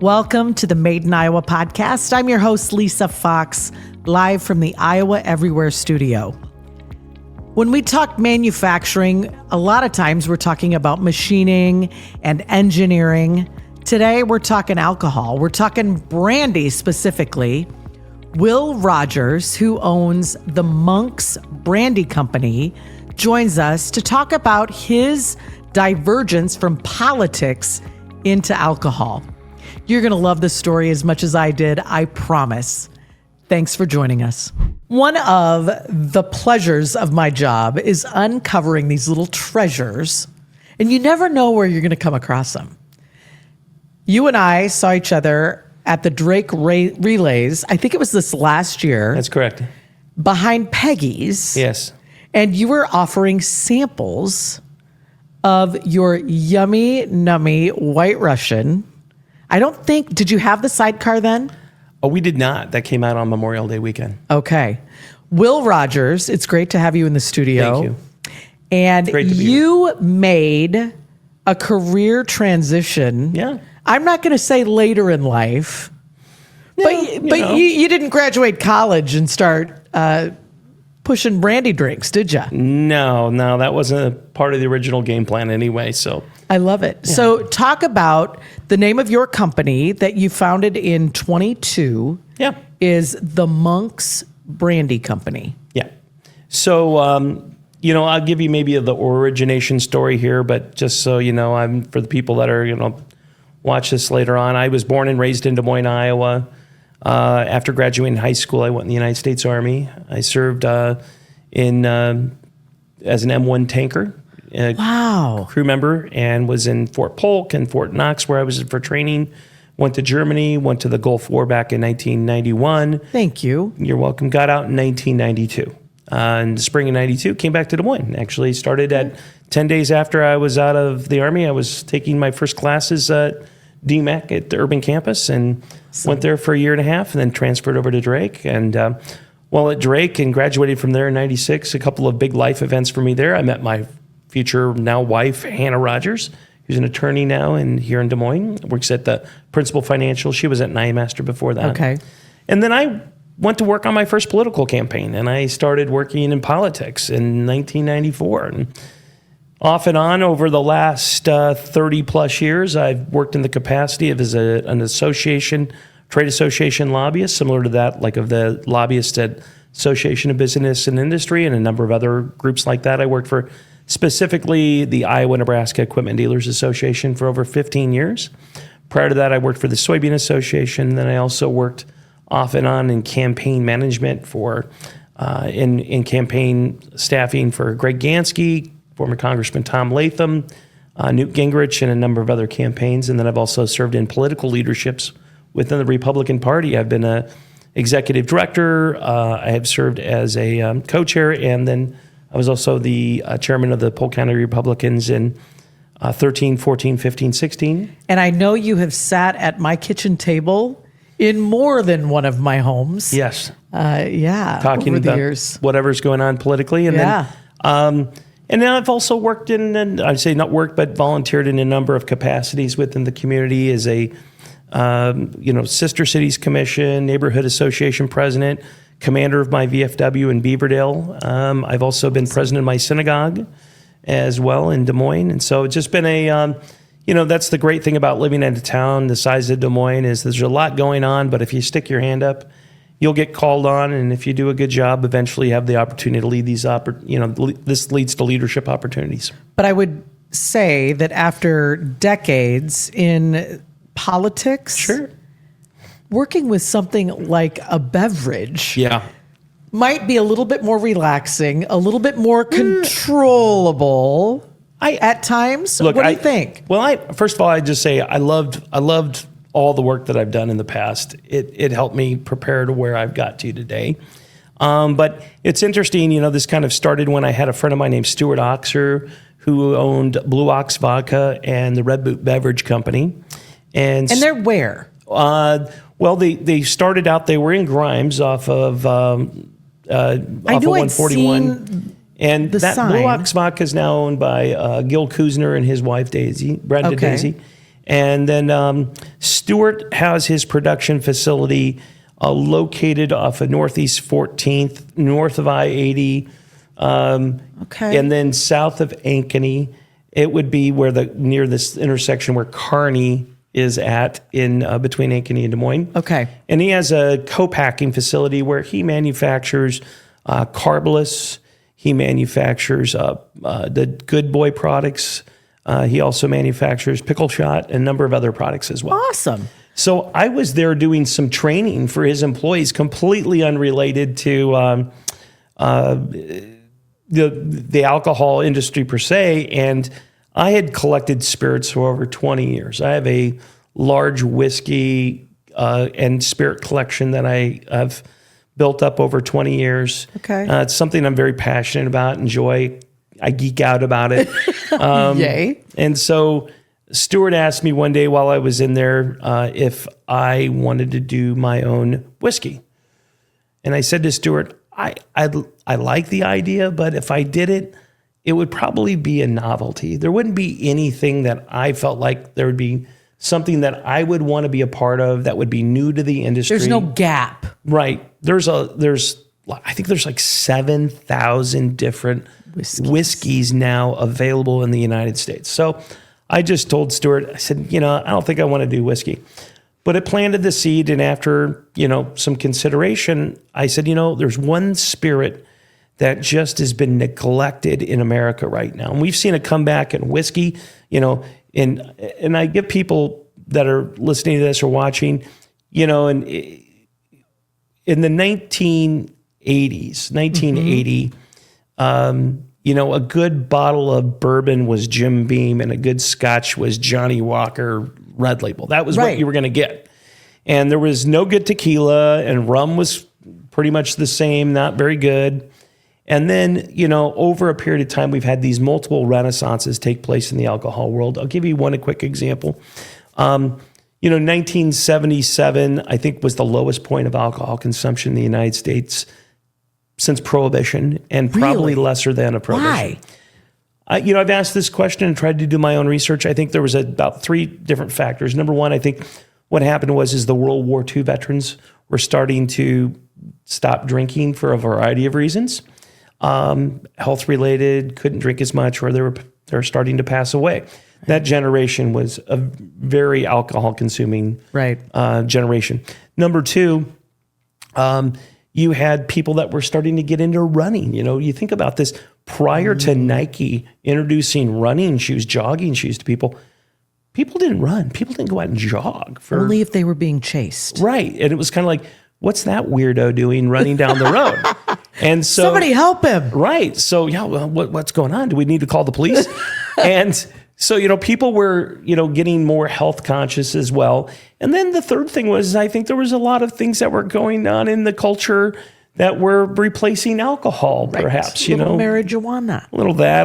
Welcome to the Made in Iowa podcast. I'm your host, Lisa Fox, live from the Iowa Everywhere studio. When we talk manufacturing, a lot of times we're talking about machining and engineering. Today, we're talking alcohol. We're talking brandy specifically. Will Rogers, who owns the Monks Brandy company, joins us to talk about his divergence from politics into alcohol. You're going to love this story as much as I did, I promise. Thanks for joining us. One of the pleasures of my job is uncovering these little treasures, and you never know where you're going to come across them. You and I saw each other at the Drake Relays. I think it was this last year. That's correct. Behind Peggy's. Yes. And you were offering samples of your yummy, nummy White Russian. Did you have the Sidecar then? Oh, we did not. That came out on Memorial Day weekend. Okay. Will Rogers, it's great to have you in the studio. Thank you. And you made a career transition. Yeah. I'm not going to say later in life, but you didn't graduate college and start pushing brandy drinks, did you? No, that wasn't a part of the original game plan anyway. So I love it. Yeah. So talk about the name of your company that you founded in 22. Yeah. Is the Monks Brandy company. Yeah. So, I'll give you maybe the origination story here, but just so you know, for the people that are, watch this later on. I was born and raised in Des Moines, Iowa. After graduating high school, I went in the United States Army. I served as an M1 tanker. Crew member, and was in Fort Polk and Fort Knox, where I was for training. Went to Germany, went to the Gulf War back in 1991. Thank you. You're welcome. Got out in 1992. In the spring of 92, came back to Des Moines. Actually started at 10 days after I was out of the Army. I was taking my first classes at DMAC at the urban campus, and went there for a year and a half, and then transferred over to Drake. And while at Drake and graduated from there in 96, a couple of big life events for me there. I met my future now wife, Hannah Rogers, who's an attorney now here in Des Moines, works at the Principal Financial. She was at Nyemaster before that. Okay. And then I went to work on my first political campaign, and I started working in politics in 1994. And off and on over the last 30 plus years, I've worked in the capacity of as an association, trade association lobbyist, similar to that, like of the lobbyists at Association of Business and Industry and a number of other groups like that. I worked for specifically the Iowa-Nebraska Equipment Dealers Association for over 15 years. Prior to that, I worked for the Soybean Association. Then I also worked off and on in campaign management for in campaign staffing for Greg Gansky, former Congressman Tom Latham, Newt Gingrich, and a number of other campaigns. And then I've also served in political leaderships within the Republican Party. I've been a executive director. I have served as a co-chair, and then I was also the chairman of the Polk County Republicans in 13, 14, 15, 16. And I know you have sat at my kitchen table in more than one of my homes. Yes. Talking over the years. Whatever's going on politically. And then I've also worked and I'd say not worked, but volunteered in a number of capacities within the community as a, Sister Cities Commission, Neighborhood Association president, commander of my VFW in Beaverdale. I've also been president of my synagogue as well in Des Moines. And so it's just been that's the great thing about living in a town the size of Des Moines is there's a lot going on, but if you stick your hand up, you'll get called on. And if you do a good job, eventually you have the opportunity to lead these, this leads to leadership opportunities. But I would say that after decades in politics, sure, working with something like a beverage might be a little bit more relaxing, a little bit more controllable at times. Look, what do you think? Well, first of all, I just say I loved all the work that I've done in the past. It helped me prepare to where I've got to today. But it's interesting, this kind of started when I had a friend of mine named Stuart Oxer who owned Blue Ox Vodka and the Red Boot Beverage Company. And they're where? Well, they started out, they were in Grimes off of 141. And that Blue Ox Vodka is now owned by Gil Kuzner and his wife, Daisy, Brenda Daisy. And then Stuart has his production facility located off of Northeast 14th, north of I-80, Okay. and then south of Ankeny. It would be near this intersection where Kearney is at in between Ankeny and Des Moines. Okay. And he has a co-packing facility where he manufactures carbless. He manufactures the Good Boy products. He also manufactures Pickle Shot and a number of other products as well. Awesome. So I was there doing some training for his employees, completely unrelated to the alcohol industry per se. And I had collected spirits for over 20 years. I have a large whiskey and spirit collection that I have built up over 20 years. Okay. It's something I'm very passionate about, enjoy. I geek out about it. Yay. And so Stuart asked me one day while I was in there if I wanted to do my own whiskey. And I said to Stuart, I like the idea, but if I did it, it would probably be a novelty. There wouldn't be anything that I felt like there would be something that I would want to be a part of that would be new to the industry. There's no gap. Right. I think there's like 7,000 different whiskeys now available in the United States. So I just told Stuart, I said, I don't think I want to do whiskey. But it planted the seed, and after, some consideration, I said, there's one spirit that just has been neglected in America right now. And we've seen a comeback in whiskey, and I give people that are listening to this or watching, in the 1980s, 1980, a good bottle of bourbon was Jim Beam and a good scotch was Johnny Walker Red Label. That was what you were going to get. And there was no good tequila, and rum was pretty much the same, not very good. And then, over a period of time, we've had these multiple renaissances take place in the alcohol world. I'll give you one quick example. 1977, I think, was the lowest point of alcohol consumption in the United States since Prohibition, and probably lesser than a Prohibition. Why? I've asked this question and tried to do my own research. I think there was about three different factors. Number one, I think what happened was the World War II veterans were starting to stop drinking for a variety of reasons. Health related, couldn't drink as much, or they're starting to pass away. That generation was a very alcohol consuming generation. Number two, you had people that were starting to get into running. You think about this prior to Nike introducing running shoes, jogging shoes to people. People didn't run. People didn't go out and jog. Only if they were being chased. Right. And it was kind of like, what's that weirdo doing running down the road? And so somebody help him. Right. So, what's going on? Do we need to call the police? And so, people were, getting more health conscious as well. And then the third thing was, I think there was a lot of things that were going on in the culture that were replacing alcohol, perhaps, marijuana, a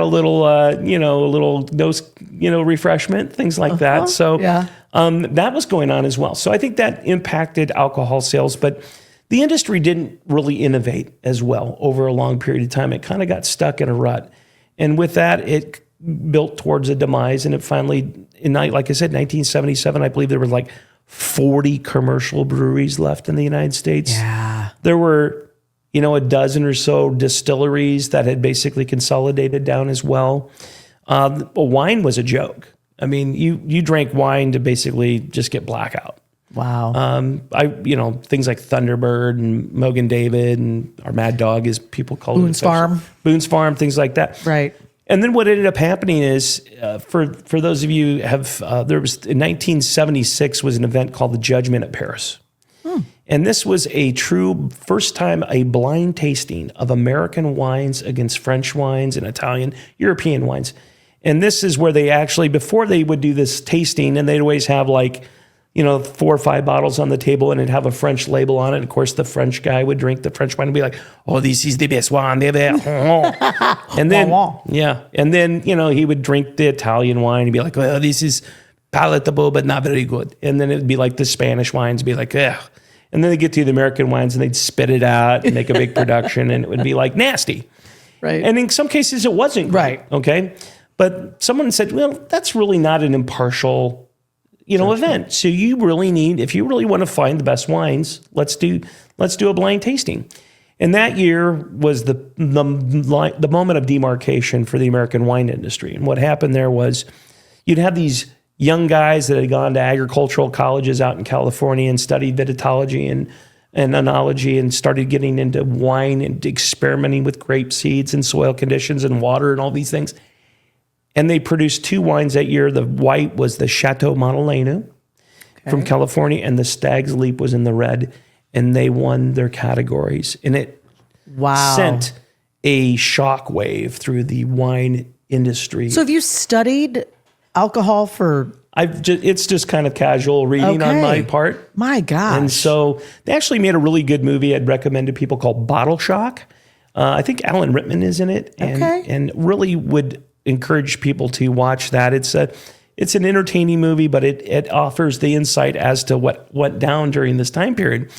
little dose, refreshment, things like that. So that was going on as well. So I think that impacted alcohol sales, but the industry didn't really innovate as well over a long period of time. It kind of got stuck in a rut. And with that, it built towards a demise. And it finally, like I said, 1977, I believe there were like 40 commercial breweries left in the United States. Yeah. There were, a dozen or so distilleries that had basically consolidated down as well. Wine was a joke. I mean, you drank wine to basically just get blackout. Wow. Things like Thunderbird and Mogan David and our Mad Dog, as people call it. Boone's Farm, things like that. Right. And then what ended up happening is, for those of you there was in 1976 was an event called the Judgment at Paris. And this was a true first time a blind tasting of American wines against French wines and Italian, European wines. And this is where they actually, before they would do this tasting, and they'd always have 4 or 5 bottles on the table, and it'd have a French label on it. And of course, the French guy would drink the French wine and be like, "Oh, this is the best wine ever." And then, he would drink the Italian wine and be like, "Well, this is palatable, but not very good." And then it'd be like the Spanish wines, be like, "Ugh." And then they get to the American wines and they'd spit it out and make a big production, and it would be like nasty. Right. And in some cases, it wasn't great. Right. Okay. But someone said, well, that's really not an impartial event. So you really need, if you really want to find the best wines, let's do a blind tasting. And that year was the moment of demarcation for the American wine industry. And what happened there was you'd have these young guys that had gone to agricultural colleges out in California and studied vitiology and enology and started getting into wine and experimenting with grape seeds and soil conditions and water and all these things. And they produced 2 wines that year. The white was the Chateau Montelena from California, and the Stag's Leap was in the red, and they won their categories. And it sent a shockwave through the wine industry. So have you studied alcohol for... It's just kind of casual reading on my part. My gosh. And so they actually made a really good movie I'd recommend to people called Bottle Shock. I think Alan Rickman is in it, and really would encourage people to watch that. It's an entertaining movie, but it offers the insight as to what went down during this time period.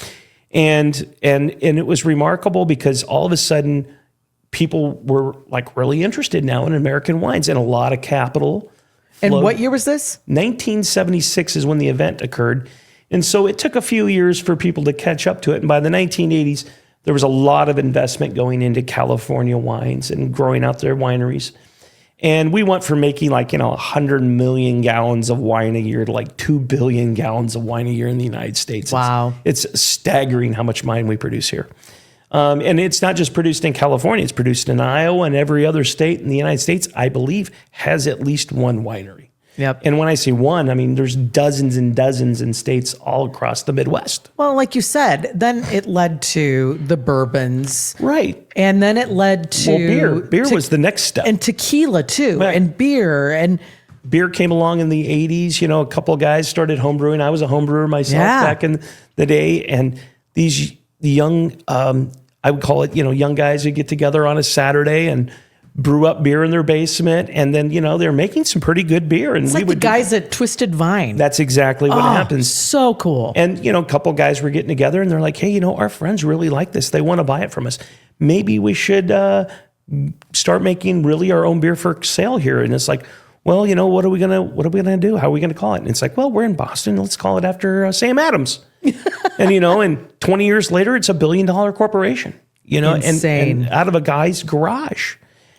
And it was remarkable because all of a sudden people were like really interested now in American wines, and a lot of capital. And what year was this? 1976 is when the event occurred. And so it took a few years for people to catch up to it. And by the 1980s, there was a lot of investment going into California wines and growing out their wineries. And we went from making 100 million gallons of wine a year to 2 billion gallons of wine a year in the United States. Wow. It's staggering how much wine we produce here. And it's not just produced in California, it's produced in Iowa, and every other state in the United States, I believe, has at least one winery. Yep. And when I say one, I mean there's dozens and dozens in states all across the Midwest. Well, like you said, then it led to the bourbons. Right. And then it led to... Well, beer was the next step. And tequila, too, right. And beer, and... Beer came along in the 80s. A couple of guys started homebrewing. I was a homebrewer myself back in the day. And these young, I would call it, young guys who get together on a Saturday and brew up beer in their basement. And then, they're making some pretty good beer. And it's like the guys at Twisted Vine. That's exactly what happens. So cool. And, a couple of guys were getting together and they're like, hey, our friends really like this. They want to buy it from us. Maybe we should start making really our own beer for sale here. And it's like, well, what are we gonna do? How are we gonna call it? And it's like, well, we're in Boston. Let's call it after Sam Adams. And and 20 years later, it's $1 billion corporation. Insane. And out of a guy's garage.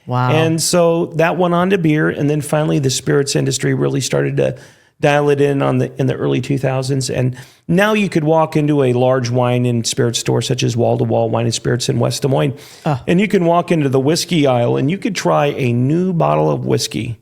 Wow. And so that went on to beer, and then finally the spirits industry really started to dial it in in the early 2000s. And now you could walk into a large wine and spirit store such as Wall to Wall Wine and Spirits in West Des Moines, and you can walk into the whiskey aisle and you could try a new bottle of whiskey.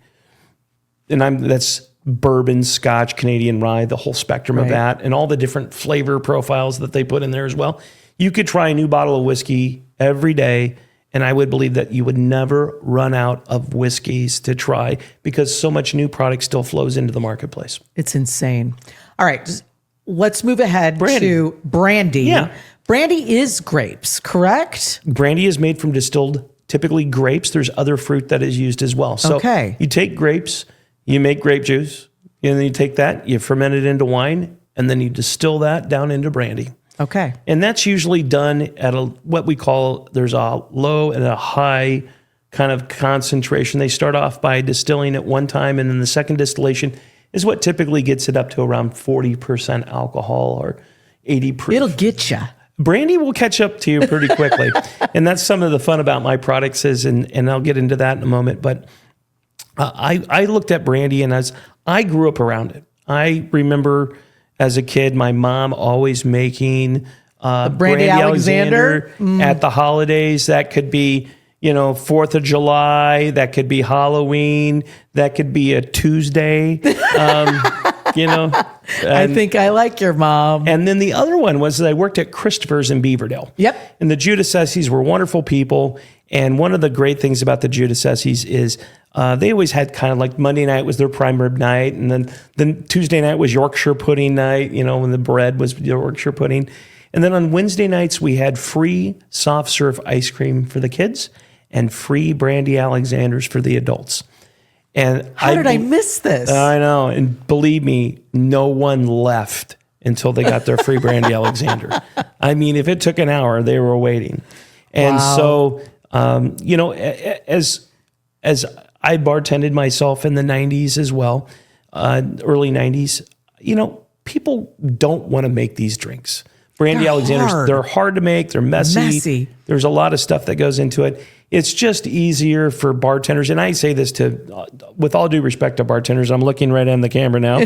And that's bourbon, Scotch, Canadian rye, the whole spectrum of that, and all the different flavor profiles that they put in there as well. You could try a new bottle of whiskey every day, and I would believe that you would never run out of whiskeys to try because so much new product still flows into the marketplace. It's insane. All right, let's move ahead to brandy. Yeah. Brandy is grapes, correct? Brandy is made from distilled, typically grapes. There's other fruit that is used as well. So you take grapes, you make grape juice, and then you take that, you ferment it into wine, and then you distill that down into brandy. Okay. And that's usually done at what we call, there's a low and a high kind of concentration. They start off by distilling at one time, and then the second distillation is what typically gets it up to around 40% alcohol or 80 proof. It'll get you. Brandy will catch up to you pretty quickly. And that's some of the fun about my products is, and I'll get into that in a moment, but I looked at brandy, and as I grew up around it, I remember as a kid, my mom always making Brandy Alexander at the holidays. That could be, 4th of July. That could be Halloween. That could be a Tuesday. I think I like your mom. And then the other one was that I worked at Christopher's in Beaverdale. Yep. And the Giudicesis were wonderful people. And one of the great things about the Giudicesis is they always had kind of like Monday night was their prime rib night. And then Tuesday night was Yorkshire pudding night, when the bread was Yorkshire pudding. And then on Wednesday nights, we had free soft serve ice cream for the kids and free Brandy Alexanders for the adults. And how did I miss this? I know. And believe me, no one left until they got their free Brandy Alexander. I mean, if it took an hour, they were waiting. And so, as I bartended myself in the 90s as well, early 90s, people don't want to make these drinks. Brandy They're Alexanders, hard. they're hard to make. They're messy. There's a lot of stuff that goes into it. It's just easier for bartenders. And I say this with all due respect to bartenders, I'm looking right on the camera now.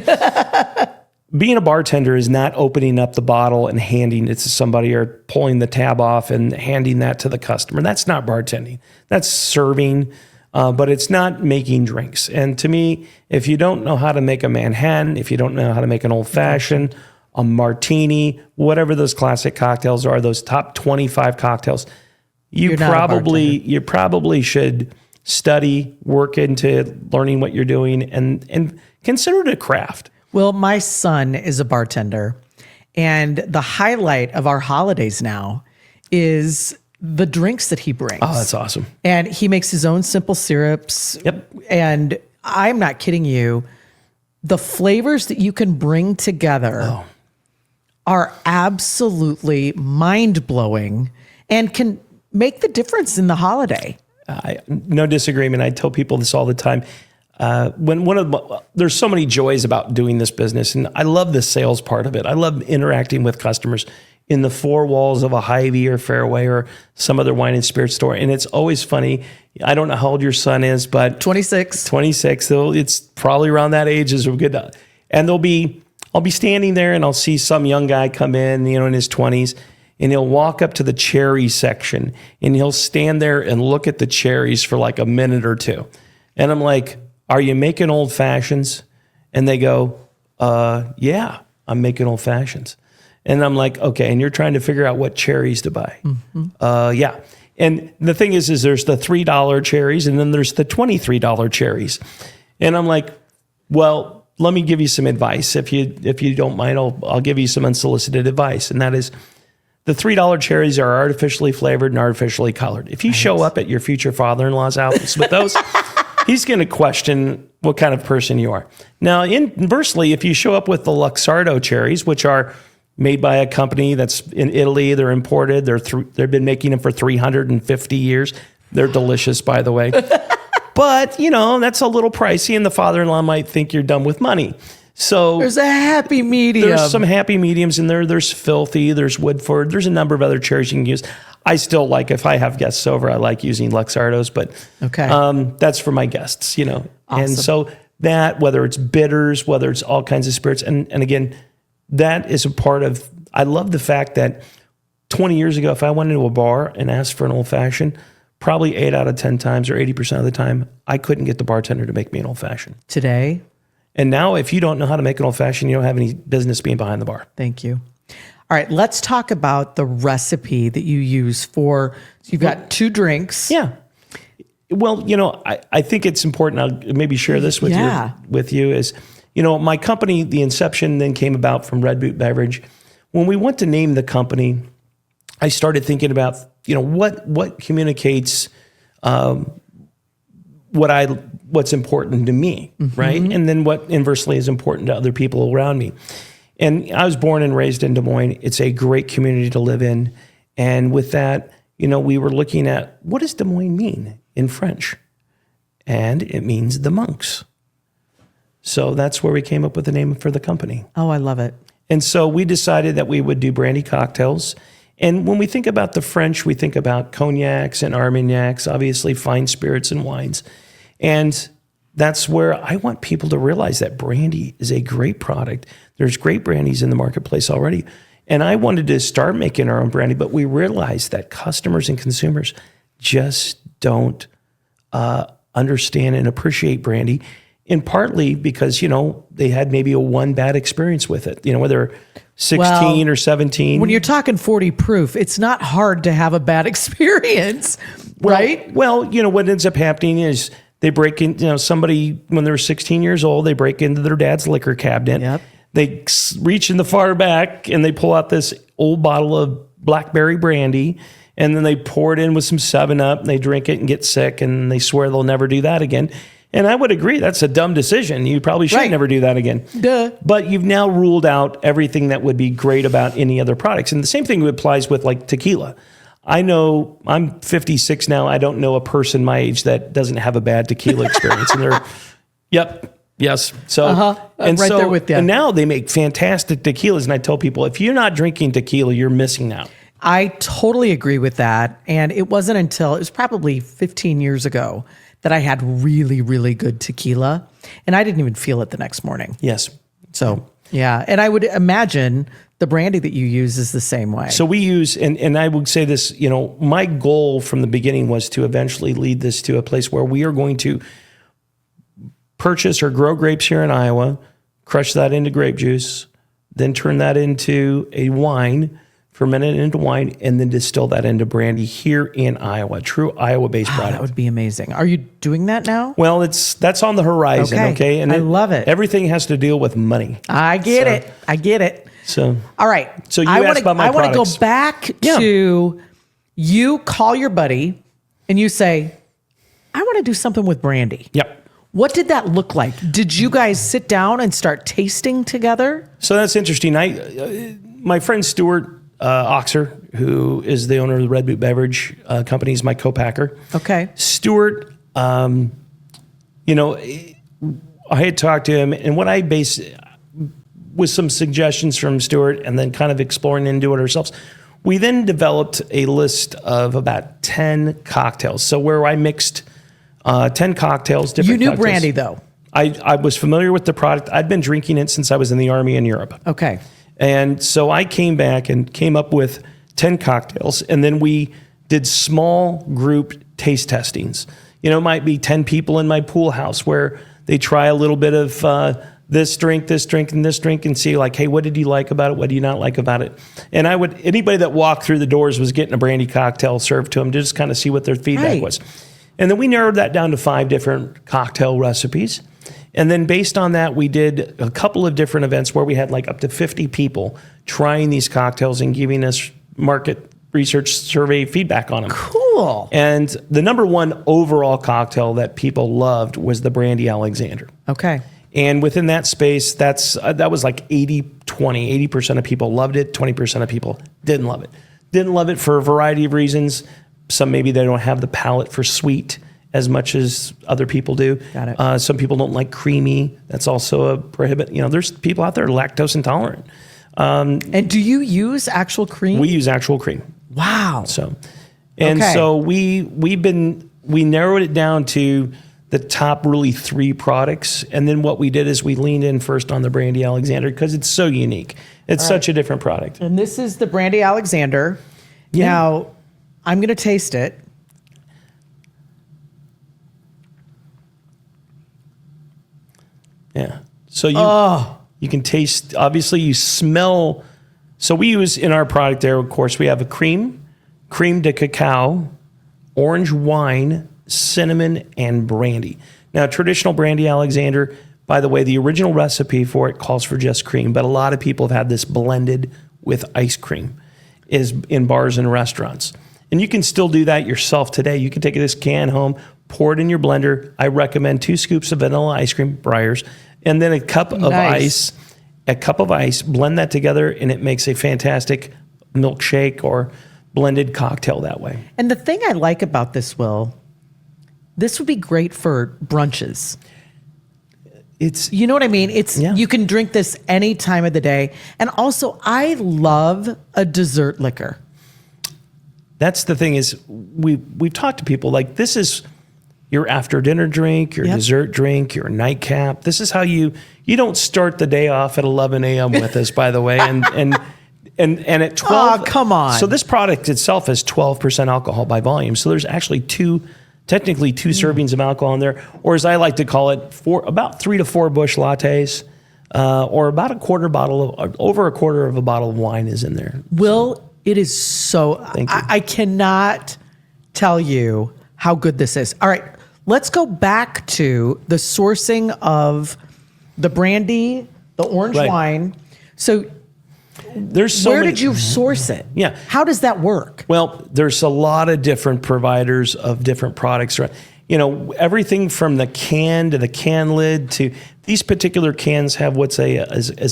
Being a bartender is not opening up the bottle and handing it to somebody or pulling the tab off and handing that to the customer. That's not bartending. That's serving, but it's not making drinks. And to me, if you don't know how to make a Manhattan, if you don't know how to make an old fashioned, a martini, whatever those classic cocktails are, those top 25 cocktails, you probably should study, work into learning what you're doing, and consider it a craft. Well, my son is a bartender, and the highlight of our holidays now is the drinks that he brings. Oh, that's awesome. And he makes his own simple syrups. Yep. And I'm not kidding you. The flavors that you can bring together are absolutely mind-blowing and can make the difference in the holiday. No disagreement. I tell people this all the time. There's so many joys about doing this business, and I love the sales part of it. I love interacting with customers in the four walls of a Hy-Vee or Fairway or some other wine and spirit store. And it's always funny. I don't know how old your son is, but 26. 26. So it's probably around that age is good. And I'll be standing there and I'll see some young guy come in, in his 20s, and he'll walk up to the cherry section and he'll stand there and look at the cherries for like a minute or two. And I'm like, are you making old fashions? And they go, yeah, I'm making old fashions. And I'm like, okay, and you're trying to figure out what cherries to buy. Mm-hmm. Yeah. And the thing is there's the $3 cherries and then there's the $23 cherries. And I'm like, well, let me give you some advice. If you don't mind, I'll give you some unsolicited advice. And that is the $3 cherries are artificially flavored and artificially colored. If you show up at your future father-in-law's house with those, he's going to question what kind of person you are. Now, inversely, if you show up with the Luxardo cherries, which are made by a company that's in Italy, they're imported. They've been making them for 350 years. They're delicious, by the way. But, that's a little pricey, and the father-in-law might think you're dumb with money. So there's a happy medium. There's some happy mediums in there. There's Filthy. There's Woodford. There's a number of other cherries you can use. I still like, if I have guests over, I like using Luxardos, but that's for my guests, Awesome. And so that, whether it's bitters, whether it's all kinds of spirits, and again, that is a part of, I love the fact that 20 years ago, if I went into a bar and asked for an old fashioned, probably 8 out of 10 times or 80% of the time, I couldn't get the bartender to make me an old fashioned. Today? And now if you don't know how to make an old fashioned, you don't have any business being behind the bar. Thank you. All right, let's talk about the recipe that you use for, so you've got 2 drinks. Yeah. Well, I think it's important, I'll maybe share this with you is, my company, the inception then came about from Red Boot Beverage. When we went to name the company, I started thinking about, what communicates what's important to me, right? And then what inversely is important to other people around me. And I was born and raised in Des Moines. It's a great community to live in. And with that, we were looking at, what does Des Moines mean in French? And it means the monks. So that's where we came up with the name for the company. Oh, I love it. And so we decided that we would do brandy cocktails. And when we think about the French, we think about cognacs and armagnacs, obviously fine spirits and wines. And that's where I want people to realize that brandy is a great product. There's great brandies in the marketplace already. And I wanted to start making our own brandy, but we realized that customers and consumers just don't understand and appreciate brandy. And partly because, they had maybe a one bad experience with it, whether 16 or 17. When you're talking 40 proof, it's not hard to have a bad experience, right? Well, what ends up happening is they break in, somebody, when they're 16 years old, they break into their dad's liquor cabinet. Yep. They reach in the far back and they pull out this old bottle of blackberry brandy, and then they pour it in with some 7-Up, and they drink it and get sick, and they swear they'll never do that again. And I would agree, that's a dumb decision. You probably should never do that again. Duh. But you've now ruled out everything that would be great about any other products. And the same thing applies with like tequila. I know I'm 56 now. I don't know a person my age that doesn't have a bad tequila experience. And Yes. So, I'm right there with you. And now they make fantastic tequilas. And I tell people, if you're not drinking tequila, you're missing out. I totally agree with that. And it wasn't until, it was probably 15 years ago that I had really, really good tequila. And I didn't even feel it the next morning. Yes. So, yeah. And I would imagine the brandy that you use is the same way. So we use, and I would say this, my goal from the beginning was to eventually lead this to a place where we are going to purchase or grow grapes here in Iowa, crush that into grape juice, then turn that into a wine, ferment it into wine, and then distill that into brandy here in Iowa. True Iowa-based product. That would be amazing. Are you doing that now? Well, that's on the horizon, okay? And I love it. Everything has to deal with money. I get it. So, all right. So you asked about my products. I want to go back to you call your buddy and you say, I want to do something with brandy. Yep. What did that look like? Did you guys sit down and start tasting together? So that's interesting. My friend Stuart Oxer, who is the owner of the Red Boot Beverage Company, is my co-packer. Okay. Stuart, I had talked to him, and what I based with some suggestions from Stuart and then kind of exploring into it ourselves, we then developed a list of about 10 cocktails. So where I mixed 10 cocktails, different You knew cocktails. brandy, though. I was familiar with the product. I'd been drinking it since I was in the Army in Europe. Okay. And so I came back and came up with 10 cocktails, and then we did small group taste testings. It might be 10 people in my pool house where they try a little bit of this drink, and this drink, and see like, hey, what did you like about it? What do you not like about it? And anybody that walked through the doors was getting a brandy cocktail served to them to just kind of see what their feedback was. And then we narrowed that down to 5 different cocktail recipes. And then based on that, we did a couple of different events where we had like up to 50 people trying these cocktails and giving us market research survey feedback on them. Cool. And the number one overall cocktail that people loved was the Brandy Alexander. Okay. And within that space, that was like 80-20. 80% of people loved it. 20% of people didn't love it. Didn't love it for a variety of reasons. Some maybe they don't have the palate for sweet as much as other people do. Got it. Some people don't like creamy. That's also a prohibit. There's people out there lactose intolerant. And do you use actual cream? We use actual cream. Wow. So we narrowed it down to the top really 3 products. And then what we did is we leaned in first on the Brandy Alexander because it's so unique. It's such a different product. And this is the Brandy Alexander. Yeah. Now, I'm going to taste it. Yeah. So you can taste, obviously you smell. So we use in our product there, of course, we have a cream de cacao, orange wine, cinnamon, and brandy. Now, traditional Brandy Alexander, by the way, the original recipe for it calls for just cream, but a lot of people have had this blended with ice cream is in bars and restaurants. And you can still do that yourself today. You can take this can home, pour it in your blender. I recommend 2 scoops of vanilla ice cream, Breyers, and then a cup of ice. A cup of ice, blend that together, and it makes a fantastic milkshake or blended cocktail that way. And the thing I like about this, Will, this would be great for brunches. You know what I mean? You can drink this any time of the day. And also, I love a dessert liquor. That's the thing is we've talked to people like this is your after dinner drink, your dessert drink, your nightcap. This is how you don't start the day off at 11 a.m. with us, by the way. And at 12. Oh, come on. So this product itself is 12% alcohol by volume. So there's actually technically two servings of alcohol in there, or as I like to call it, about 3 to 4 Busch lattes, or about over a quarter of a bottle of wine is in there. Will, it is so, I cannot tell you how good this is. All right, let's go back to the sourcing of the brandy, the orange wine. So where did you source it? Yeah. How does that work? Well, there's a lot of different providers of different products. Everything from the can to the can lid to these particular cans have what's a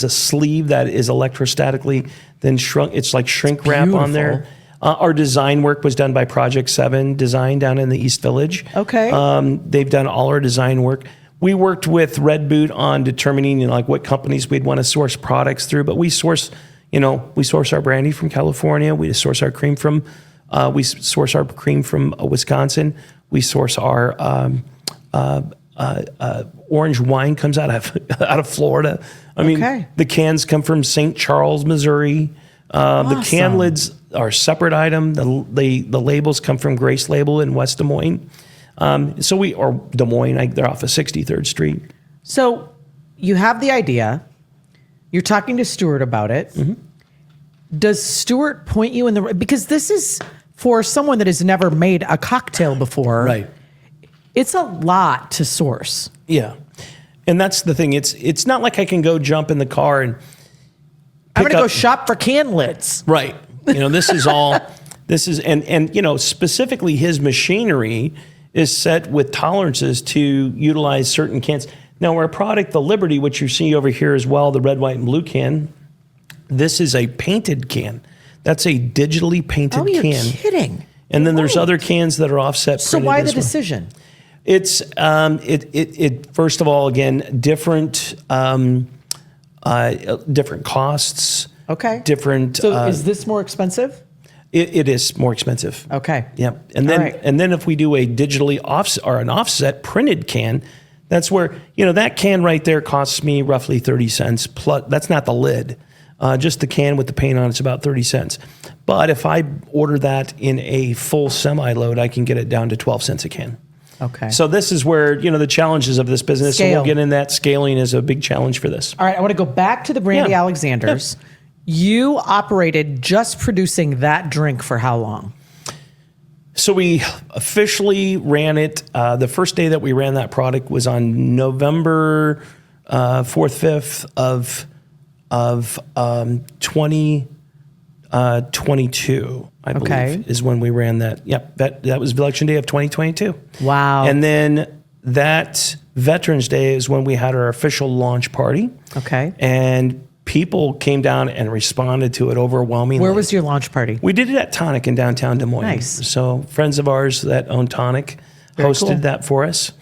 sleeve that is electrostatically then shrunk. It's like shrink wrap on there. Our design work was done by Project 7 Design down in the East Village. Okay. They've done all our design work. we worked with Red Boot on determining, like what companies we'd want to source products through. But we source our brandy from California. We source our cream from Wisconsin. We source our orange wine comes out of Florida. I mean, the cans come from St. Charles, Missouri. The can lids are a separate item. The labels come from Grace Label in West Des Moines. Des Moines, they're off of 63rd Street. So you have the idea. You're talking to Stuart about it. Mm-hmm. Does Stuart point you in the... Because this is for someone that has never made a cocktail before. Right. It's a lot to source. Yeah. And that's the thing. It's not like I can go jump in the car and I'm going to go shop for can lids. Right. Specifically his machinery is set with tolerances to utilize certain cans. Now, our product, the Liberty, which you see over here as well, the red, white, and blue can, this is a painted can. That's a digitally painted can. Oh, you're kidding. And then there's other cans that are offset. So why the decision? It's first of all, again, different costs. Okay. Different. So is this more expensive? It is more expensive. Okay. Yep. And then if we do a digitally offset printed can, that's where, that can right there costs me roughly 30 cents. Plus, that's not the lid. Just the can with the paint on, it's about 30 cents. But if I order that in a full semi-load, I can get it down to 12 cents a can. Okay. So this is where, the challenges of this business, Scale. and we'll get in that. Scaling is a big challenge for this. All right, I want to go back to the Brandy Alexanders. Yeah. You operated just producing that drink for how long? So we officially ran it. The first day that we ran that product was on November 4th, 5th of 2022, I believe, is when we ran that. Yep, that was Election Day of 2022. Wow. And then that Veterans Day is when we had our official launch party. Okay. And people came down and responded to it overwhelmingly. Where was your launch party? We did it at Tonic in downtown Des Moines. Nice. So friends of ours that own Tonic hosted that for us.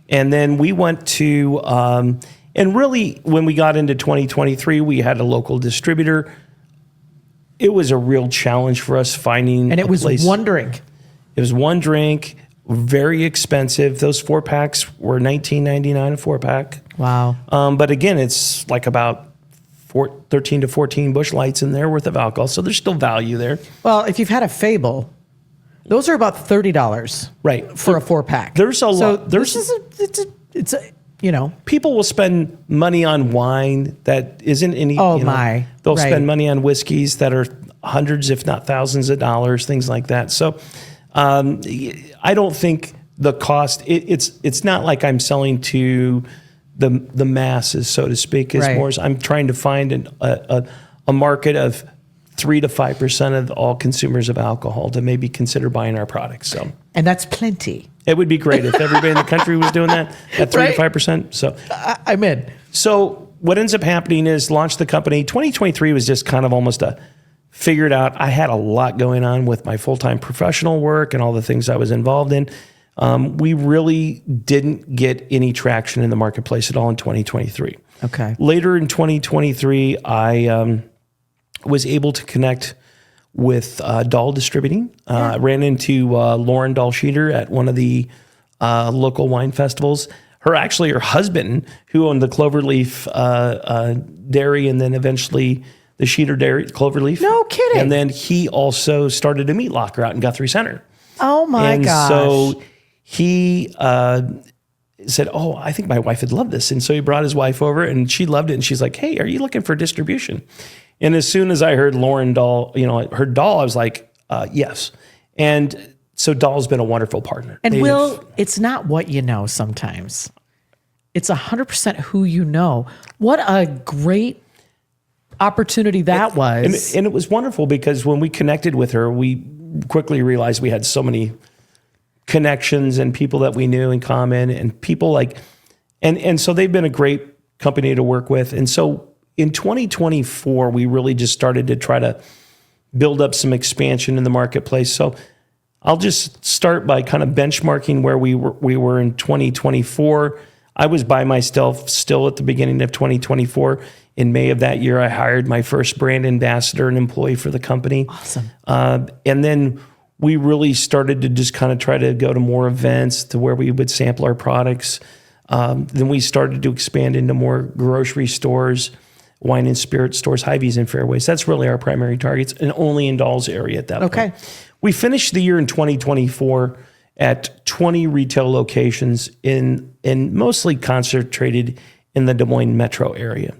And then we went to, and really when we got into 2023, we had a local distributor. It was a real challenge for us finding And it was place. one drink. It was one drink, very expensive. Those 4-packs were $19.99 a 4-pack. Wow. But again, it's like about 13 to 14 Busch Lights in there worth of alcohol. So there's still value there. Well, if you've had a Fable, those are about $30 for a 4-pack. There's a lot. It's a people will spend money on wine that isn't any. They'll spend money on whiskeys that are hundreds, if not thousands of dollars, things like that. So I don't think the cost, it's not like I'm selling to the masses, so to speak, is more as I'm trying to find a market of 3 to 5% of all consumers of alcohol to maybe consider buying our products. So, and that's plenty. It would be great if everybody in the country was doing that at 3 to 5%. So I'm in. So what ends up happening is launch the company. 2023 was just kind of almost figured out. I had a lot going on with my full-time professional work and all the things I was involved in. We really didn't get any traction in the marketplace at all in 2023. Okay. Later in 2023, I was able to connect with Dahl Distributing. I ran into Lauren Dahl-Sheeter at one of the local wine festivals. Her husband, who owned the Cloverleaf Dairy and then eventually the Sheeter Dairy, Cloverleaf. No kidding. And then he also started a meat locker out in Guthrie Center. Oh my gosh. So he said, "Oh, I think my wife would love this." And so he brought his wife over and she loved it. And she's like, "Hey, are you looking for distribution?" And as soon as I heard Lauren Dahl, heard Dahl, I was like, yes. And so Dahl's been a wonderful partner. And it's not what you know sometimes. It's 100% who you know. What a great opportunity that was. And it was wonderful because when we connected with her, we quickly realized we had so many connections and people that we knew in common and people and so they've been a great company to work with. And so in 2024, we really just started to try to build up some expansion in the marketplace. So I'll just start by kind of benchmarking where we were in 2024. I was by myself still at the beginning of 2024. In May of that year, I hired my first brand ambassador and employee for the company. Awesome. And then we really started to just kind of try to go to more events to where we would sample our products. Then we started to expand into more grocery stores, wine and spirit stores, Hy-Vees and Fairways. That's really our primary targets, and only in Dolls area at that point. We finished the year in 2024 at 20 retail locations in mostly concentrated in the Des Moines metro area.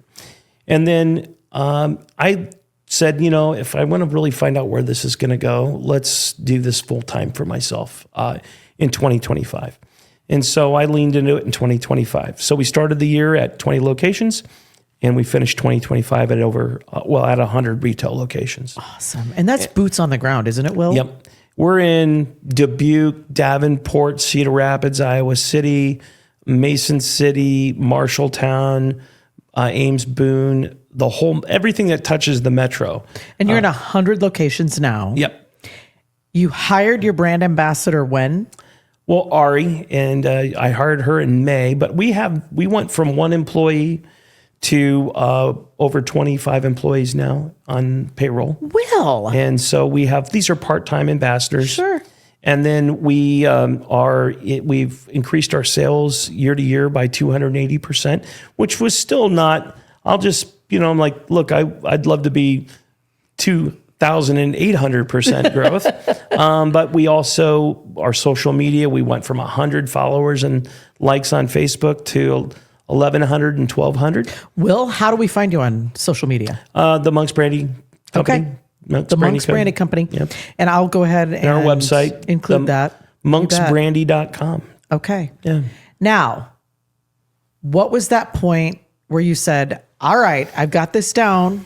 And then I said, if I want to really find out where this is going to go, let's do this full time for myself in 2025. And so I leaned into it in 2025. So we started the year at 20 locations, and we finished 2025 at at 100 retail locations. Awesome. And that's boots on the ground, isn't it, Will? Yep. We're in Dubuque, Davenport, Cedar Rapids, Iowa City, Mason City, Marshalltown, Ames, Boone, everything that touches the metro. And you're in 100 locations now. Yep. You hired your brand ambassador when? Well, Ari, and I hired her in May, but we went from 1 employee to over 25 employees now on payroll. Will. And so these are part-time ambassadors. Sure. And then we've increased our sales year to year by 280%, which was still not, I'm like, look, I'd love to be 2,800% growth. But we also, our social media, we went from 100 followers and likes on Facebook to 1,100 and 1,200. Will, how do we find you on social media? The Monks Brandy company. Okay. The Monks Brandy company. Yep. And I'll go ahead and our website, include that. monksbrandy.com. Okay. Yeah. Now, what was that point where you said, all right, I've got this down.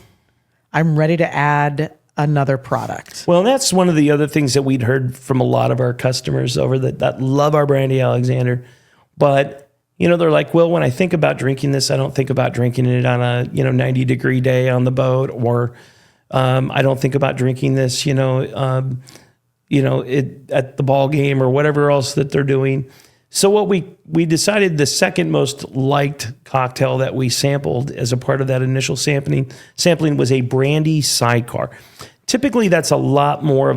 I'm ready to add another product? Well, that's one of the other things that we'd heard from a lot of our customers that love our Brandy Alexander. But, they're like, well, when I think about drinking this, I don't think about drinking it on a, 90-degree day on the boat, or I don't think about drinking this, at the ball game or whatever else that they're doing. So what we decided the second most liked cocktail that we sampled as a part of that initial sampling was a Brandy Sidecar. Typically, that's a lot more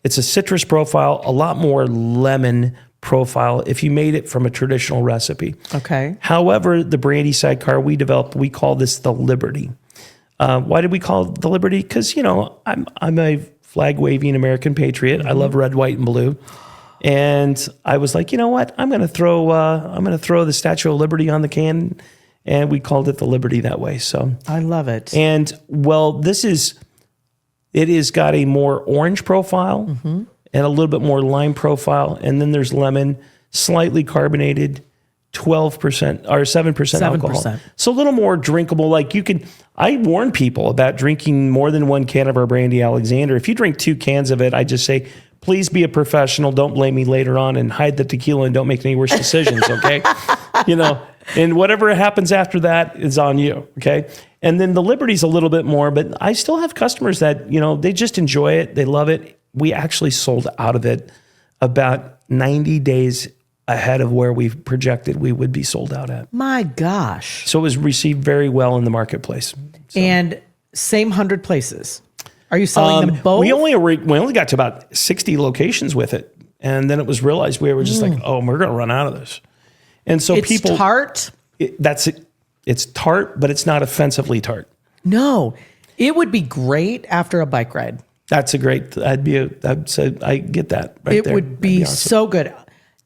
it's a citrus profile, a lot more lemon profile if you made it from a traditional recipe. Okay. However, the Brandy Sidecar we developed, we call this the Liberty. Why did we call it the Liberty? Because, I'm a flag-waving American patriot. Mm-hmm. I love red, white, and blue. And I was like, you know what? I'm going to throw the Statue of Liberty on the can, and we called it the Liberty that way. So I love it. And it has got a more orange profile, mm-hmm. and a little bit more lime profile, and then there's lemon, slightly carbonated, 12% or 7% alcohol. So a little more drinkable. Like I warn people about drinking more than 1 can of our Brandy Alexander. If you drink 2 cans of it, I just say, please be a professional. Don't blame me later on, and hide the tequila and don't make any worse decisions. Okay. And whatever happens after that is on you. Okay. And then the Liberty's a little bit more, but I still have customers that, they just enjoy it. They love it. We actually sold out of it about 90 days ahead of where we projected we would be sold out at. My gosh. So it was received very well in the marketplace. So. And same 100 places. Are you selling them both? We only got to about 60 locations with it. And then it was realized we were just like, oh, we're going to run out of this. And so it's tart? That's it. It's tart, but it's not offensively tart. No. It would be great after a bike ride. That's I get that right it there. Would be so good.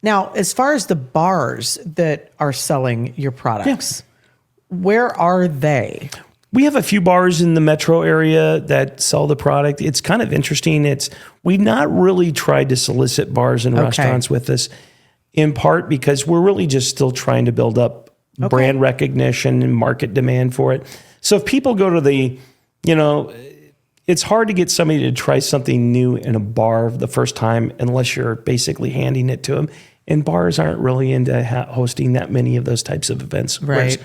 Now, as far as the bars that are selling your products, where are they? We have a few bars in the metro area that sell the product. It's kind of interesting. We've not really tried to solicit bars and restaurants with this, in part because we're really just still trying to build up brand recognition and market demand for it. So if people go to it's hard to get somebody to try something new in a bar the first time unless you're basically handing it to them. And bars aren't really into hosting that many of those types of events. Right.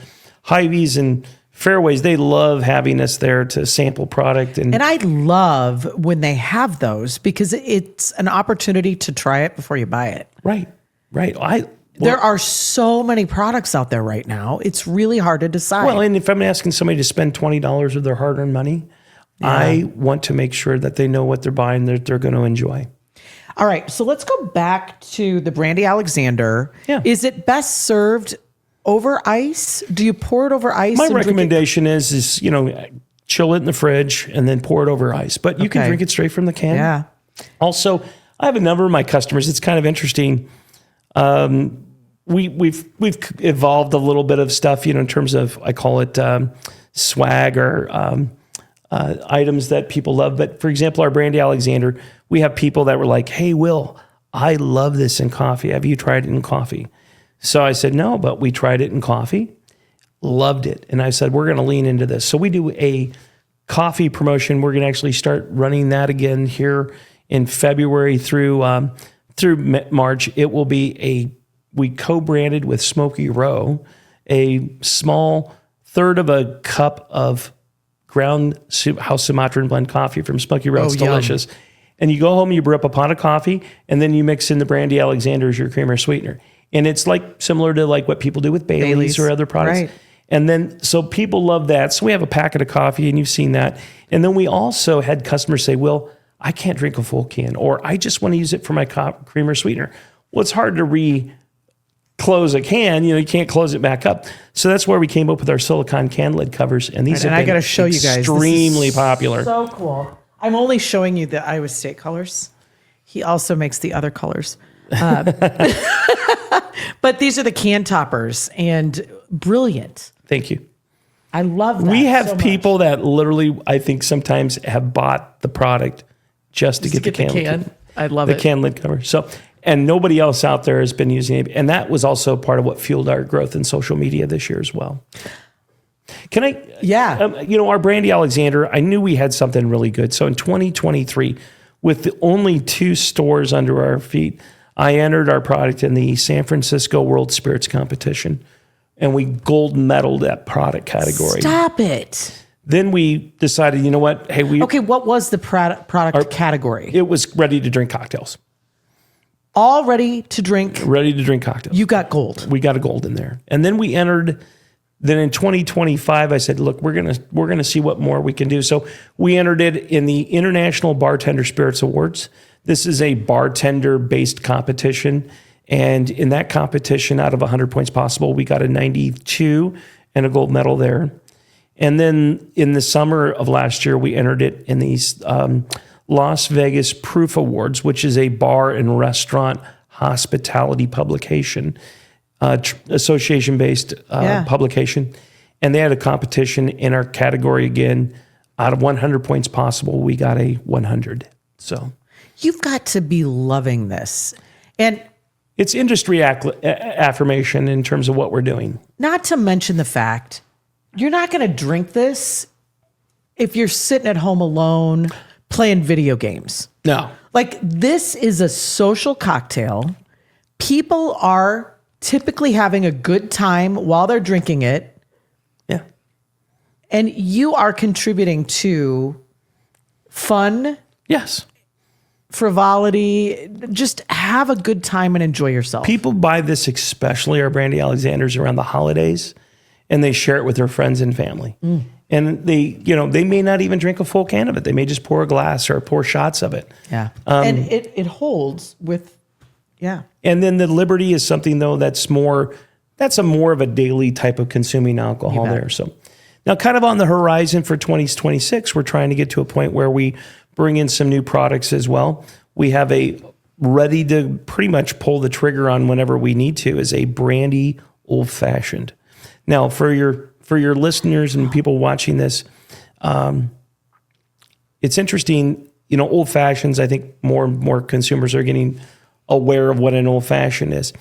Hy-Vees and Fairways, they love having us there to sample product. And I love when they have those because it's an opportunity to try it before you buy it. Right. There are so many products out there right now. It's really hard to decide. Well, and if I'm asking somebody to spend $20 of their hard-earned money, I want to make sure that they know what they're buying, that they're going to enjoy. All right, so let's go back to the Brandy Alexander. Yeah. Is it best served over ice? Do you pour it over ice? My and drink it? recommendation is chill it in the fridge and then pour it over ice. But you can drink it straight from the can. Yeah. Also, I have a number of my customers. It's kind of interesting. We've evolved a little bit of stuff, in terms of, I call it swag or items that people love. But for example, our Brandy Alexander, we have people that were like, "Hey, Will, I love this in coffee. Have you tried it in coffee?" So I said, "No, but we tried it in coffee, loved it." And I said, "We're going to lean into this." So we do a coffee promotion. We're going to actually start running that again here in February through March. It will be we co-branded with Smoky Row, a small third of a cup of ground house Sumatran blend coffee from Smoky Row. It's delicious. Yum. And you go home, you brew up a pot of coffee, and then you mix in the Brandy Alexander as your creamer sweetener. And it's similar to what people do with Bailey's or other products. Right. And then, so people love that. So we have a packet of coffee, and you've seen that. And then we also had customers say, "Well, I can't drink a full can," or "I just want to use it for my creamer sweetener." Well, it's hard to close a can, you can't close it back up. So that's where we came up with our silicone can lid covers. And these have been, I got to show you guys, extremely popular. So cool. I'm only showing you the Iowa State colors. He also makes the other colors. But these are the can toppers, and brilliant. Thank you. I love that. We have so people that literally, I think sometimes have bought the product just to get the can. I love it. The can lid cover. So, and nobody else out there has been using it. And that was also part of what fueled our growth in social media this year as well. Can I? Yeah. Our Brandy Alexander, I knew we had something really good. So in 2023, with the only 2 stores under our feet, I entered our product in the San Francisco World Spirits Competition, and we gold medaled that product category. Stop it. Then we decided, you know what? Hey, what was the product category? It was ready to drink cocktails. All ready to drink. Ready to drink cocktails. You got gold. We got a gold in there. And then we entered. Then in 2025, I said, "Look, we're gonna see what more we can do." So we entered it in the International Bartender Spirits Awards. This is a bartender-based competition, and in that competition, out of 100 points possible, we got a 92 and a gold medal there. And then in the summer of last year, we entered it in these Las Vegas Proof Awards, which is a bar and restaurant hospitality publication. Association-based publication, and they had a competition in our category again. Out of 100 points possible, we got a 100. So you've got to be loving this, and it's industry affirmation in terms of what we're doing. Not to mention the fact you're not going to drink this if you're sitting at home alone playing video games. No, this is a social cocktail. People are typically having a good time while they're drinking it. Yeah. And you are contributing to fun. Yes. Frivolity. Just have a good time and enjoy yourself. People buy this, especially our Brandy Alexanders, around the holidays, and they share it with their friends and family. And they may not even drink a full can of it. They may just pour a glass or pour shots of it. Yeah. And it holds with. Yeah. And then the Liberty is something, though, that's a more of a daily type of consuming alcohol there. So now kind of on the horizon for 2026, we're trying to get to a point where we bring in some new products as well. We have a ready to pretty much pull the trigger on whenever we need to is a Brandy Old Fashioned. Now for your listeners and people watching this, it's interesting, Old Fashions, I think more and more consumers are getting aware of what an old fashioned is.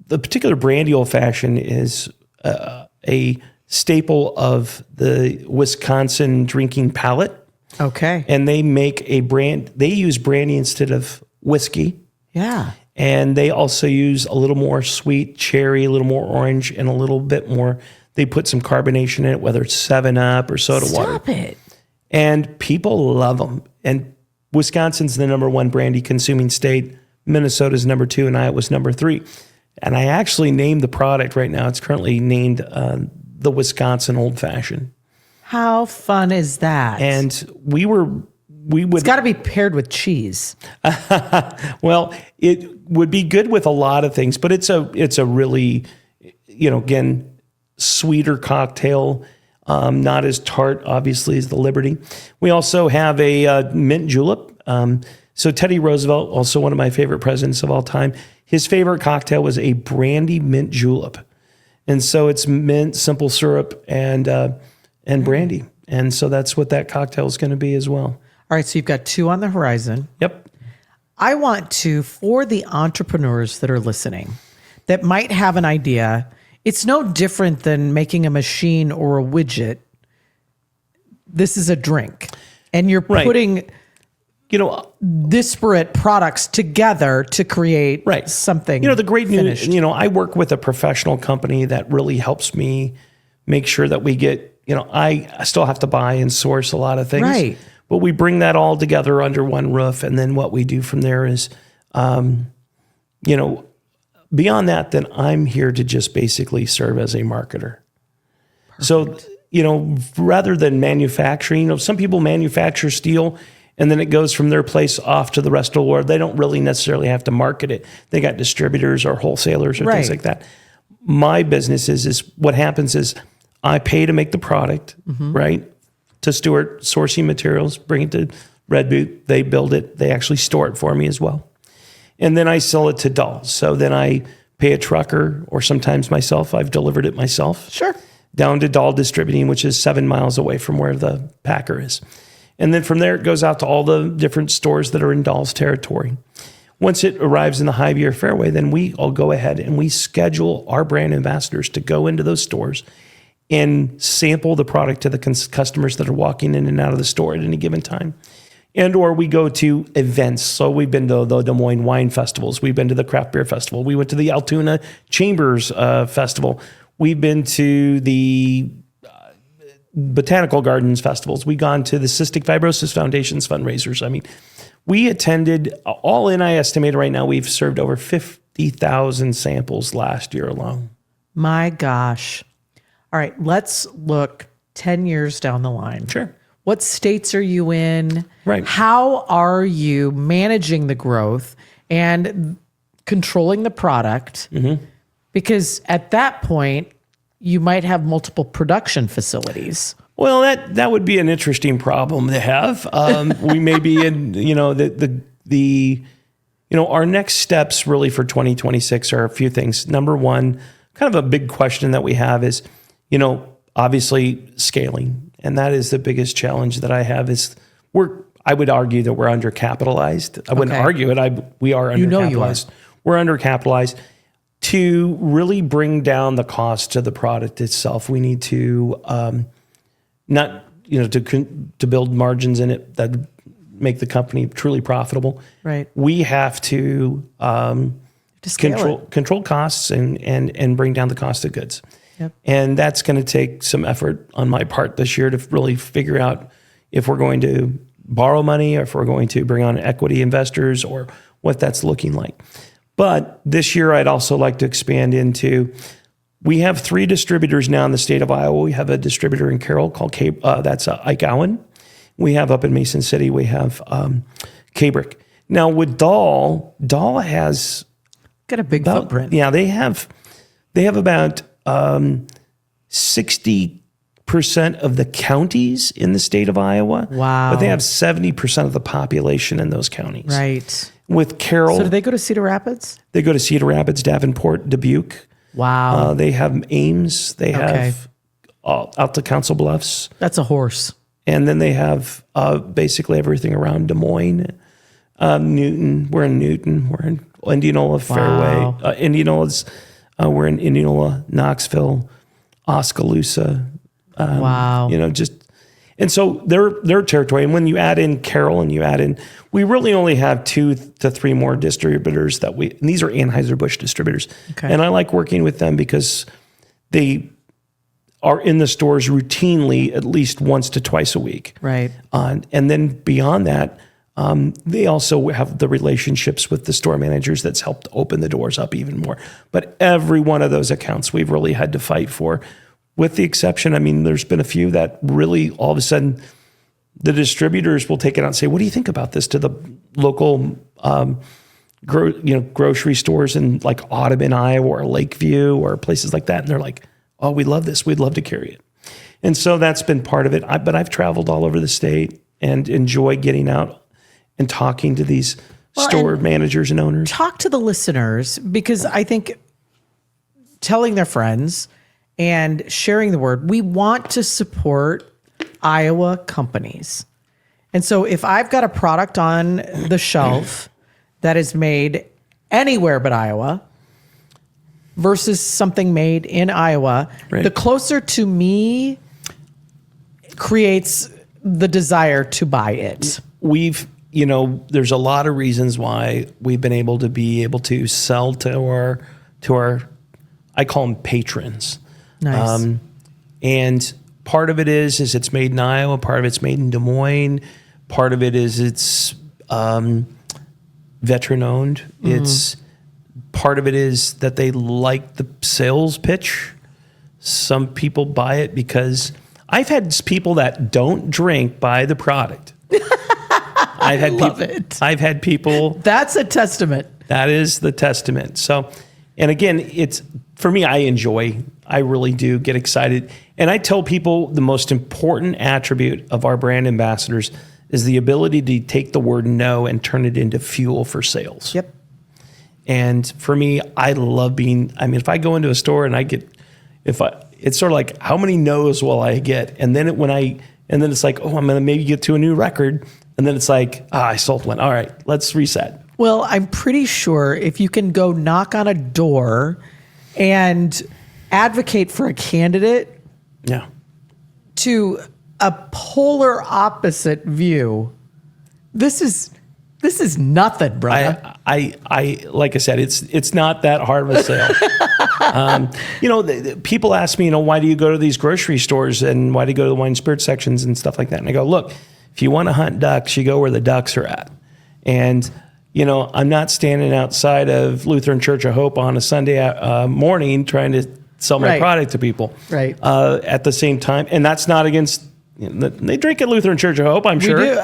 The particular Brandy Old Fashioned is a staple of the Wisconsin drinking palate. Okay. And they make they use brandy instead of whiskey. Yeah. And they also use a little more sweet cherry, a little more orange, and a little bit more. They put some carbonation in it, whether it's 7-Up or soda water. Stop it. And people love them. And Wisconsin's the #1 brandy consuming state. Minnesota's #2 and Iowa's #3. And I actually named the product right now. It's currently named the Wisconsin Old Fashioned. How fun is that? And we would. It's got to be paired with cheese. Well, it would be good with a lot of things, but it's a really, again, sweeter cocktail, not as tart, obviously, as the Liberty. We also have a mint julep. So Teddy Roosevelt, also one of my favorite presidents of all time, his favorite cocktail was a brandy mint julep. And so it's mint, simple syrup, and brandy. And so that's what that cocktail is going to be as well. All right, so you've got 2 on the horizon. Yep. I want to, for the entrepreneurs that are listening, that might have an idea, it's no different than making a machine or a widget. This is a drink. And you're putting disparate products together to create something. The great news, I work with a professional company that really helps me make sure that we get, I still have to buy and source a lot of things. Right. But we bring that all together under one roof. And then what we do from there is, beyond that, then I'm here to just basically serve as a marketer. Perfect. So, rather than manufacturing, some people manufacture steel and then it goes from their place off to the rest of the world. They don't really necessarily have to market it. They got distributors or wholesalers or things like that. My business is what happens is I pay to make the product, right? To Stewart, sourcing materials, bring it to Red Boot. They build it. They actually store it for me as well. And then I sell it to Dahl. So then I pay a trucker, or sometimes myself. I've delivered it myself. Sure. Down to Dahl Distributing, which is 7 miles away from where the packer is. And then from there, it goes out to all the different stores that are in Dahl's territory. Once it arrives in the Highview Fairway, then we all go ahead and we schedule our brand ambassadors to go into those stores and sample the product to the customers that are walking in and out of the store at any given time. And or we go to events. So we've been to the Des Moines Wine Festivals. We've been to the Craft Beer Festival. We went to the Altoona Chambers Festival. We've been to the Botanical Gardens Festivals. We've gone to the Cystic Fibrosis Foundation's fundraisers. I mean, we attended, all in, I estimate right now, we've served over 50,000 samples last year alone. My gosh. All right, let's look 10 years down the line. Sure. What states are you in? Right. How are you managing the growth and controlling the product? Because at that point, you might have multiple production facilities. Well, that would be an interesting problem to have. We may be in, our next steps really for 2026 are a few things. Number one, kind of a big question that we have is, obviously scaling. And that is the biggest challenge that I have is I would argue that we're undercapitalized. I wouldn't argue it. We are undercapitalized. We're undercapitalized. To really bring down the cost to the product itself, we need to to build margins in it that make the company truly profitable. Right. We have to control costs and bring down the cost of goods. Yep. And that's going to take some effort on my part this year to really figure out if we're going to borrow money or if we're going to bring on equity investors or what that's looking like. But this year, I'd also like to expand into, we have 3 distributors now in the state of Iowa. We have a distributor in Carroll called that's Ike Allen. We have up in Mason City, we have Cabrick. Now with Dahl has got a big footprint. Yeah, they have about 60% of the counties in the state of Iowa. Wow. But they have 70% of the population in those counties. Right. With Carroll. So do they go to Cedar Rapids? They go to Cedar Rapids, Davenport, Dubuque. Wow. They have Ames. They have out to Council Bluffs. That's a horse. And then they have basically everything around Des Moines. Newton. We're in Newton. We're in Indianola Fairway. Indianola's. We're in Indianola, Knoxville, Oskaloosa. Wow. And so their territory. And when you add in Carroll and we really only have 2 to 3 more distributors and these are Anheuser-Busch distributors. Okay. And I like working with them because they are in the stores routinely at least once to twice a week. Right. And then beyond that, They also have the relationships with the store managers that's helped open the doors up even more. But every one of those accounts we've really had to fight for, with the exception, I mean, there's been a few that really all of a sudden the distributors will take it out and say, what do you think about this, to the local grocery stores in like Audubon, Iowa, or Lakeview, or places like that. And they're like, oh, we love this. We'd love to carry it. And so that's been part of it. But I've traveled all over the state and enjoy getting out and talking to these store managers and owners. Talk to the listeners, because I think telling their friends and sharing the word, we want to support Iowa companies. And so if I've got a product on the shelf that is made anywhere but Iowa versus something made in Iowa, the closer to me creates the desire to buy it. There's a lot of reasons why we've been able to sell to our I call them patrons. Nice. And part of it is it's made in Iowa. Part of it's made in Des Moines. Part of it is it's veteran owned. It's part of it is that they like the sales pitch. Some people buy it because I've had people that don't drink buy the product. I've had people. That's a testament. That is the testament. So, and again, it's for me, I really do get excited. And I tell people the most important attribute of our brand ambassadors is the ability to take the word no and turn it into fuel for sales. Yep. And for me, I love if I go into a store and it's sort of like, how many no's will I get? And then it's like, oh, I'm going to maybe get to a new record. And then it's like, I sold one. All right, let's reset. Well, I'm pretty sure if you can go knock on a door and advocate for a candidate to a polar opposite view, this is nothing, brother. I like I said, it's not that hard of a sale. People ask me, why do you go to these grocery stores and why do you go to the wine and spirit sections and stuff like that? And I go, look, if you want to hunt ducks, you go where the ducks are at. And, I'm not standing outside of Lutheran Church of Hope on a Sunday morning trying to sell my product to people. Right. At the same time. And that's not against, they drink at Lutheran Church of Hope, I'm sure. We do.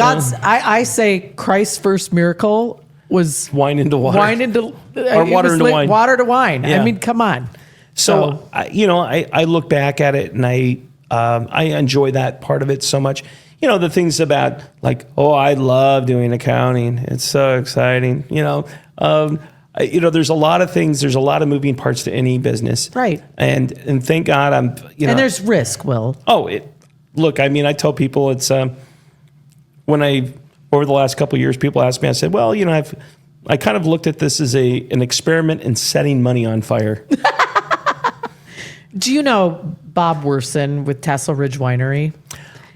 I say Christ's first miracle was wine into water. Or water into wine. Water to wine. Yeah. I mean, come on. So, I look back at it and I enjoy that part of it so much. The things about like, I love doing accounting. It's so exciting. There's a lot of things. There's a lot of moving parts to any business. Right. And thank God and there's risk, Will. Look, I tell people it's, when over the last couple of years, people ask me, I said, well, I kind of looked at this as an experiment in setting money on fire. Do you know Bob Werson with Tassel Ridge Winery?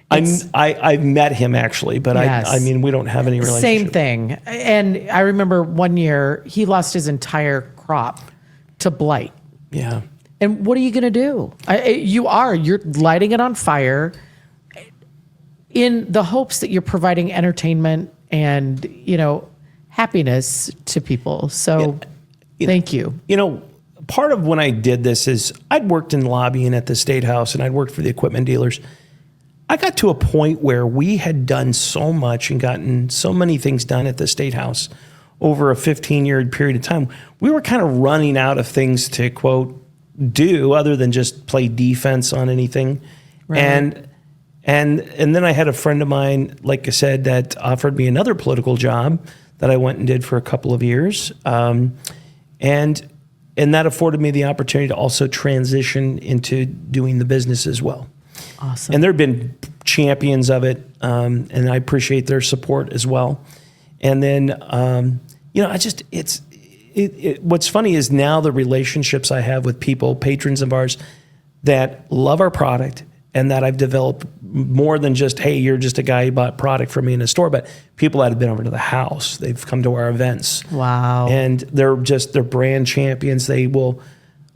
I've met him actually, but yes. We don't have any relationship. Same thing. And I remember one year he lost his entire crop to blight. Yeah. And what are you going to do? You're lighting it on fire in the hopes that you're providing entertainment and, happiness to people. So thank you. Part of when I did this is I'd worked in lobbying at the State House and I'd worked for the equipment dealers. I got to a point where we had done so much and gotten so many things done at the State House over a 15-year period of time. We were kind of running out of things to, quote, do other than just play defense on anything. Right. And then I had a friend of mine, like I said, that offered me another political job that I went and did for a couple of years. And that afforded me the opportunity to also transition into doing the business as well. Awesome. And there have been champions of it, and I appreciate their support as well. And then, what's funny is now the relationships I have with people, patrons of ours, that love our product and that I've developed more than just, hey, you're just a guy who bought product from me in a store, but people that have been over to the house. They've come to our events. Wow. And they're brand champions. They will,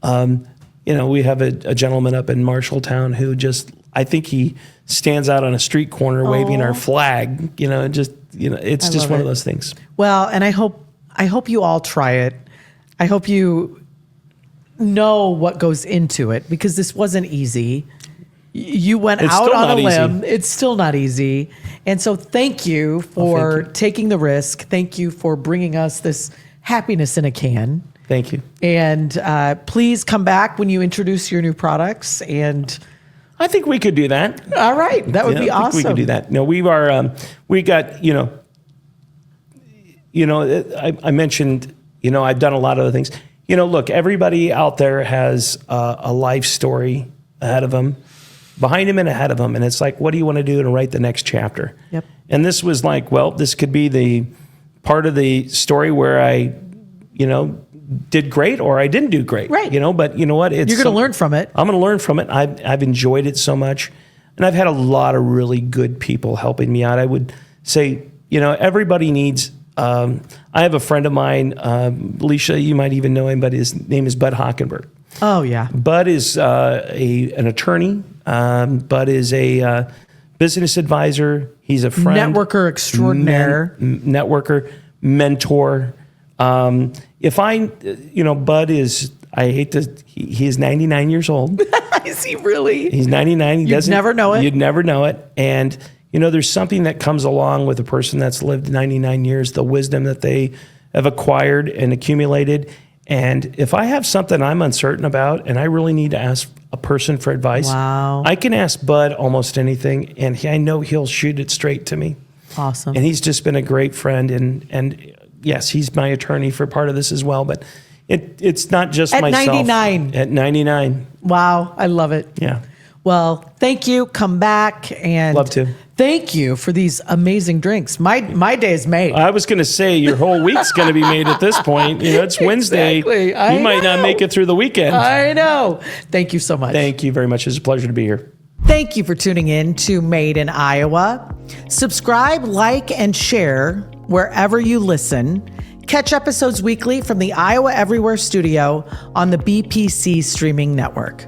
we have a gentleman up in Marshalltown who I think he stands out on a street corner waving our flag, just it's just love one it. of those things. Well, and I hope you all try it. I hope you know what goes into it, because this wasn't easy. You went It's out still on a not easy. limb. It's still not easy. And so thank you for taking the risk. Thank you for bringing us this happiness in a can. Thank you. And please come back when you introduce your new products. And I think we could do that. all right, that would be I think awesome. we could do that. No, we are. We got. I mentioned. I've done a lot of other things. Look, everybody out there has a life story ahead of them, behind him and ahead of him, and it's like, what do you want to do to write the next chapter? Yep. And this was like, well, this could be the part of the story where I, did great or I didn't do great. Right. But you know what? You're going to learn from it. I'm going to learn from it. I've enjoyed it so much, and I've had a lot of really good people helping me out. I would say, everybody needs. I have a friend of mine, Alicia. You might even know him, but his name is Bud Hockenberg. Oh yeah. Bud is an attorney. Bud is a business advisor. He's a friend, Networker extraordinaire. networker, mentor. If Bud is. I hate to. He is 99 years old. Is he really? He's 99. You'd never know it. You'd never know it. And, there's something that comes along with a person that's lived 99 years, the wisdom that they have acquired and accumulated. And if I have something I'm uncertain about and I really need to ask a person for advice, Wow. I can ask Bud almost anything, and I know he'll shoot it straight to me. Awesome. And he's just been a great friend. And yes, he's my attorney for part of this as well. But it's not just At myself. 99. At 99. Wow. I love it. Yeah. Well, thank you. Come back, and Love to. Thank you for these amazing drinks. My day is made. I was going to say your whole week's going to be made at this point. It's Wednesday. Exactly. I You might not know. make it through the weekend. I know. Thank you so much. Thank you very much. It's a pleasure to be here. Thank you for tuning in to Made in Iowa. Subscribe, like, and share wherever you listen. Catch episodes weekly from the Iowa Everywhere studio on the BPC streaming network.